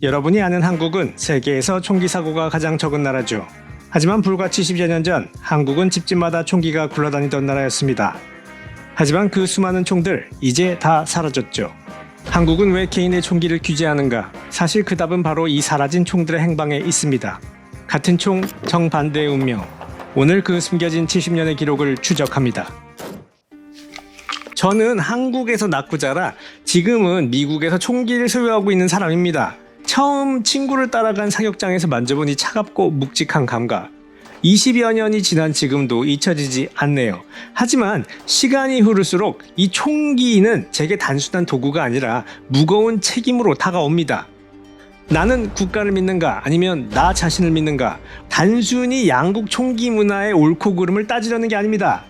여러분이 아는 한국은 세계에서 총기 사고가 가장 적은 나라죠. 하지만 불과 70여 년 전 한국은 집집마다 총기가 굴러다니던 나라였습니다. 하지만 그 수많은 총들 이제 다 사라졌죠. 한국은 왜 개인의 총기를 규제하는가? 사실 그 답은 바로 이 사라진 총들의 행방에 있습니다. 같은 총, 정반대의 운명. 오늘 그 숨겨진 70년의 기록을 추적합니다. 저는 한국에서 낳고 자라 지금은 미국에서 총기를 소유하고 있는 사람입니다. 처음 친구를 따라간 사격장에서 만져보니 차갑고 묵직한 감각. 20여 년이 지난 지금도 잊혀지지 않네요. 하지만 시간이 흐를수록 이 총기는 제게 단순한 도구가 아니라 무거운 책임으로 다가옵니다. 나는 국가를 믿는가 아니면 나 자신을 믿는가? 단순히 양국 총기 문화의 옳고 그름을 따지려는 게 아닙니다.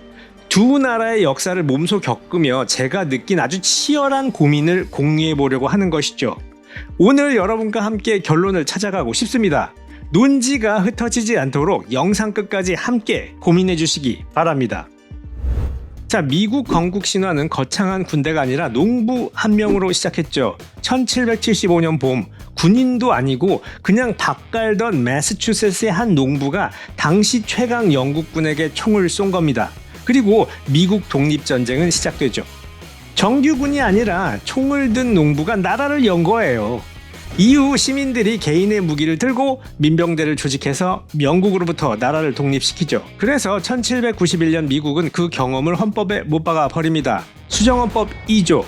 두 나라의 역사를 몸소 겪으며 제가 느낀 아주 치열한 고민을 공유해 보려고 하는 것이죠. 오늘 여러분과 함께 결론을 찾아가고 싶습니다. 논지가 흩어지지 않도록 영상 끝까지 함께 고민해 주시기 바랍니다. 자, 미국 건국 신화는 거창한 군대가 아니라 농부 한 명으로 시작했죠. 1775년 봄, 군인도 아니고 그냥 밥 갈던 매사추세츠의 한 농부가 당시 최강 영국군에게 총을 쏜 겁니다. 그리고 미국 독립전쟁은 시작되죠. 정규군이 아니라 총을 든 농부가 나라를 연 거예요. 이후 시민들이 개인의 무기를 들고 민병대를 조직해서 영국으로부터 나라를 독립시키죠. 그래서 1791년 미국은 그 경험을 헌법에 못 박아 버립니다. 수정헌법 2조.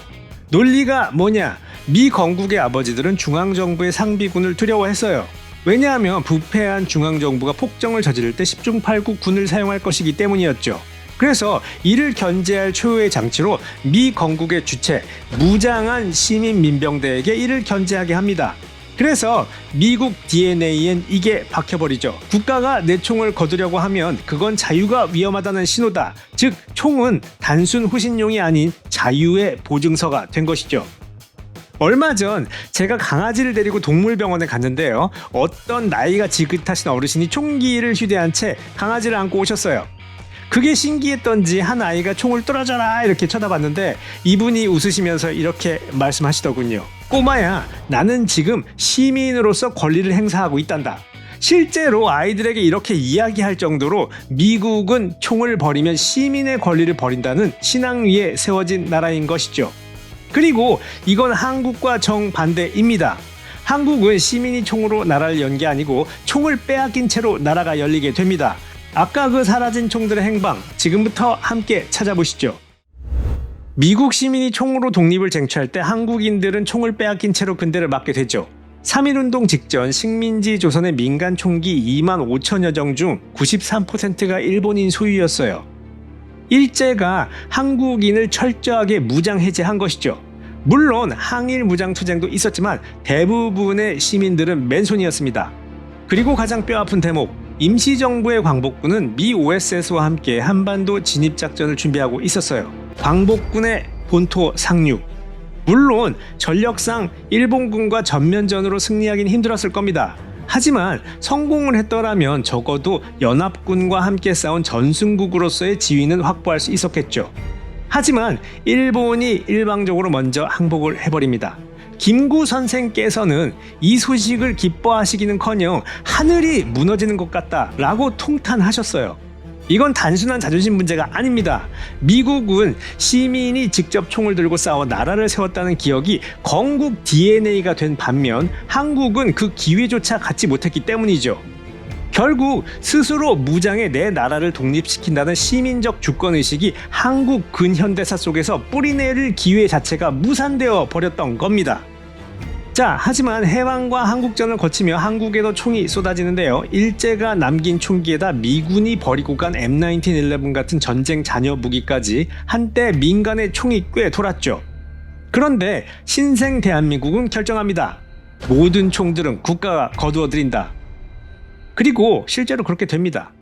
논리가 뭐냐? 미 건국의 아버지들은 중앙정부의 상비군을 두려워했어요. 왜냐하면 부패한 중앙정부가 폭정을 저지를 때 10중 8구 군을 사용할 것이기 때문이었죠. 그래서 이를 견제할 초유의 장치로 미 건국의 주체, 무장한 시민 민병대에게 이를 견제하게 합니다. 그래서 미국 DNA엔 이게 박혀버리죠. 국가가 내 총을 거두려고 하면 그건 자유가 위험하다는 신호다. 즉, 총은 단순 후신용이 아닌 자유의 보증서가 된 것이죠. 얼마 전 제가 강아지를 데리고 동물병원에 갔는데요. 어떤 나이가 지긋하신 어르신이 총기를 휴대한 채 강아지를 안고 오셨어요. 그게 신기했던지 한 아이가 총을 떨어져라 이렇게 쳐다봤는데 이분이 웃으시면서 이렇게 말씀하시더군요. 꼬마야, 나는 지금 시민으로서 권리를 행사하고 있단다. 실제로 아이들에게 이렇게 이야기할 정도로 미국은 총을 버리면 시민의 권리를 버린다는 신앙 위에 세워진 나라인 것이죠. 그리고 이건 한국과 정반대입니다. 한국은 시민이 총으로 나라를 연 게 아니고 총을 빼앗긴 채로 나라가 열리게 됩니다. 아까 그 사라진 총들의 행방, 지금부터 함께 찾아보시죠. 미국 시민이 총으로 독립을 쟁취할 때 한국인들은 총을 빼앗긴 채로 근대를 맞게 되죠. 3.1운동 직전 식민지 조선의 민간 총기 2만 5천여 정 중 93%가 일본인 소유였어요. 일제가 한국인을 철저하게 무장 해제한 것이죠. 물론 항일 무장투쟁도 있었지만 대부분의 시민들은 맨손이었습니다. 그리고 가장 뼈아픈 대목, 임시정부의 광복군은 미 OSS와 함께 한반도 진입작전을 준비하고 있었어요. 광복군의 본토 상륙. 물론 전력상 일본군과 전면전으로 승리하긴 힘들었을 겁니다. 하지만 성공을 했더라면 적어도 연합군과 함께 싸운 전승국으로서의 지위는 확보할 수 있었겠죠. 하지만 일본이 일방적으로 먼저 항복을 해버립니다. 김구 선생께서는 이 소식을 기뻐하시기는커녕 하늘이 무너지는 것 같다라고 통탄하셨어요. 이건 단순한 자존심 문제가 아닙니다. 미국은 시민이 직접 총을 들고 싸워 나라를 세웠다는 기억이 건국 DNA가 된 반면 한국은 그 기회조차 갖지 못했기 때문이죠. 결국 스스로 무장해 내 나라를 독립시킨다는 시민적 주권의식이 한국 근현대사 속에서 뿌리내릴 기회 자체가 무산되어 버렸던 겁니다. 자, 하지만 해방과 한국전을 거치며 한국에도 총이 쏟아지는데요. 일제가 남긴 총기에다 미군이 버리고 간 M1911 같은 전쟁 잔여 무기까지 한때 민간의 총이 꽤 돌았죠. 그런데 신생 대한민국은 결정합니다. 모든 총들은 국가가 거두어들인다. 그리고 실제로 그렇게 됩니다.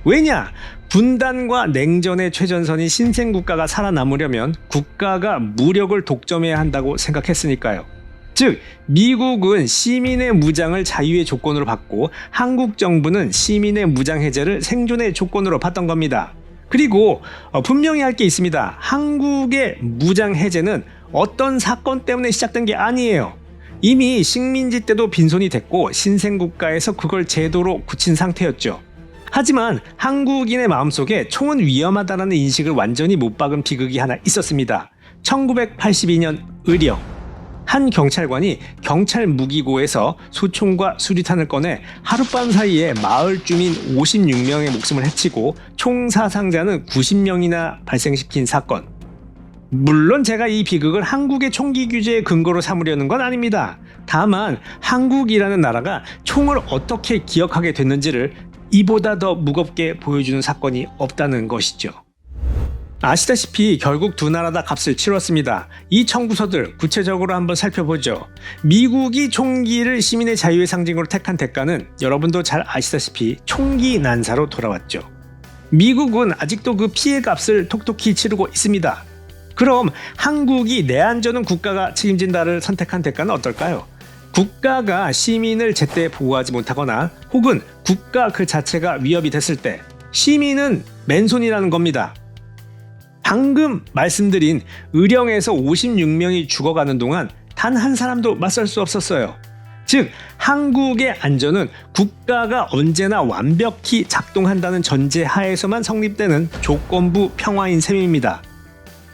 왜냐? 분단과 냉전의 최전선인 신생국가가 살아남으려면 국가가 무력을 독점해야 한다고 생각했으니까요. 즉, 미국은 시민의 무장을 자유의 조건으로 받고 한국 정부는 시민의 무장 해제를 생존의 조건으로 봤던 겁니다. 그리고 분명히 할 게 있습니다. 한국의 무장 해제는 어떤 사건 때문에 시작된 게 아니에요. 이미 식민지 때도 빈손이 됐고 신생국가에서 그걸 제도로 굳힌 상태였죠. 하지만 한국인의 마음속에 총은 위험하다는 인식을 완전히 못 박은 비극이 하나 있었습니다. 1982년 의령. 한 경찰관이 경찰 무기고에서 소총과 수리탄을 꺼내 하룻밤 사이에 마을 주민 56명의 목숨을 해치고 총 사상자는 90명이나 발생시킨 사건. 물론 제가 이 비극을 한국의 총기 규제의 근거로 삼으려는 건 아닙니다. 다만 한국이라는 나라가 총을 어떻게 기억하게 됐는지를 이보다 더 무겁게 보여주는 사건이 없다는 것이죠. 아시다시피 결국 두 나라 다 값을 치렀습니다. 이 청구서들 구체적으로 한번 살펴보죠. 미국이 총기를 시민의 자유의 상징으로 택한 대가는 여러분도 잘 아시다시피 총기 난사로 돌아왔죠. 미국은 아직도 그 피해 값을 톡톡히 치르고 있습니다. 그럼 한국이 내 안전은 국가가 책임진다를 선택한 대가는 어떨까요? 국가가 시민을 제때 보호하지 못하거나 혹은 국가 그 자체가 위협이 됐을 때 시민은 맨손이라는 겁니다. 방금 말씀드린 의령에서 56명이 죽어가는 동안 단 한 사람도 맞설 수 없었어요. 즉 한국의 안전은 국가가 언제나 완벽히 작동한다는 전제 하에서만 성립되는 조건부 평화인 셈입니다.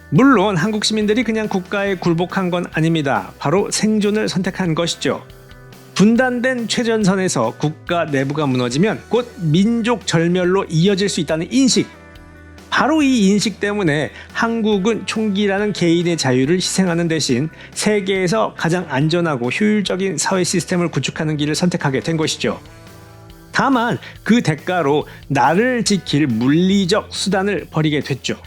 물론 한국 시민들이 그냥 국가에 굴복한 건 아닙니다. 바로 생존을 선택한 것이죠. 분단된 최전선에서 국가 내부가 무너지면 곧 민족 절멸로 이어질 수 있다는 인식. 바로 이 인식 때문에 한국은 총기라는 개인의 자유를 희생하는 대신 세계에서 가장 안전하고 효율적인 사회 시스템을 구축하는 길을 선택하게 된 것이죠. 다만 그 대가로 나를 지킬 물리적 수단을 버리게 됐죠.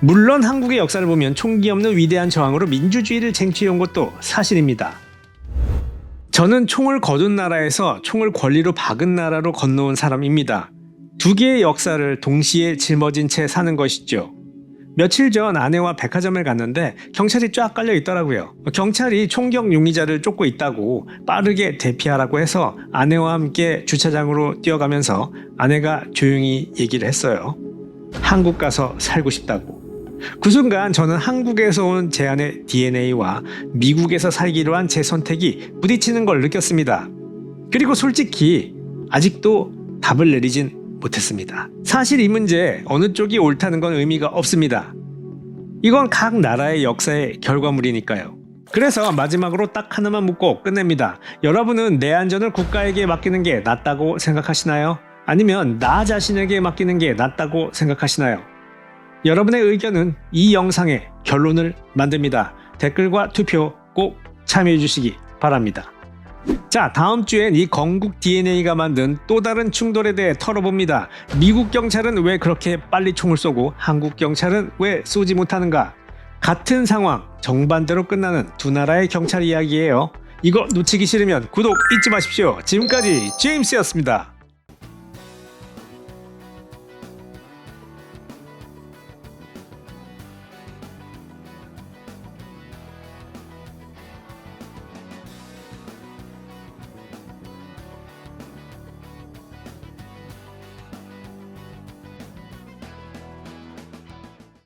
물론 한국의 역사를 보면 총기 없는 위대한 저항으로 민주주의를 쟁취해온 것도 사실입니다. 저는 총을 거둔 나라에서 총을 권리로 박은 나라로 건너온 사람입니다. 두 개의 역사를 동시에 짊어진 채 사는 것이죠. 며칠 전 아내와 백화점을 갔는데 경찰이 쫙 깔려 있더라고요. 경찰이 총격 용의자를 쫓고 있다고 빠르게 대피하라고 해서 아내와 함께 주차장으로 뛰어가면서 아내가 조용히 얘기를 했어요. 한국 가서 살고 싶다고. 그 순간 저는 한국에서 온 제 안의 DNA와 미국에서 살기로 한 제 선택이 부딪히는 걸 느꼈습니다. 그리고 솔직히 아직도 답을 내리진 못했습니다. 사실 이 문제 어느 쪽이 옳다는 건 의미가 없습니다. 이건 각 나라의 역사의 결과물이니까요. 그래서 마지막으로 딱 하나만 묻고 끝냅니다. 여러분은 내 안전을 국가에게 맡기는 게 낫다고 생각하시나요? 아니면 나 자신에게 맡기는 게 낫다고 생각하시나요? 여러분의 의견은 이 영상의 결론을 만듭니다. 댓글과 투표 꼭 참여해 주시기 바랍니다. 자, 다음 주엔 이 건국 DNA가 만든 또 다른 충돌에 대해 털어봅니다. 미국 경찰은 왜 그렇게 빨리 총을 쏘고 한국 경찰은 왜 쏘지 못하는가? 같은 상황, 정반대로 끝나는 두 나라의 경찰 이야기예요. 이거 놓치기 싫으면 구독 잊지 마십시오. 지금까지 제임스였습니다.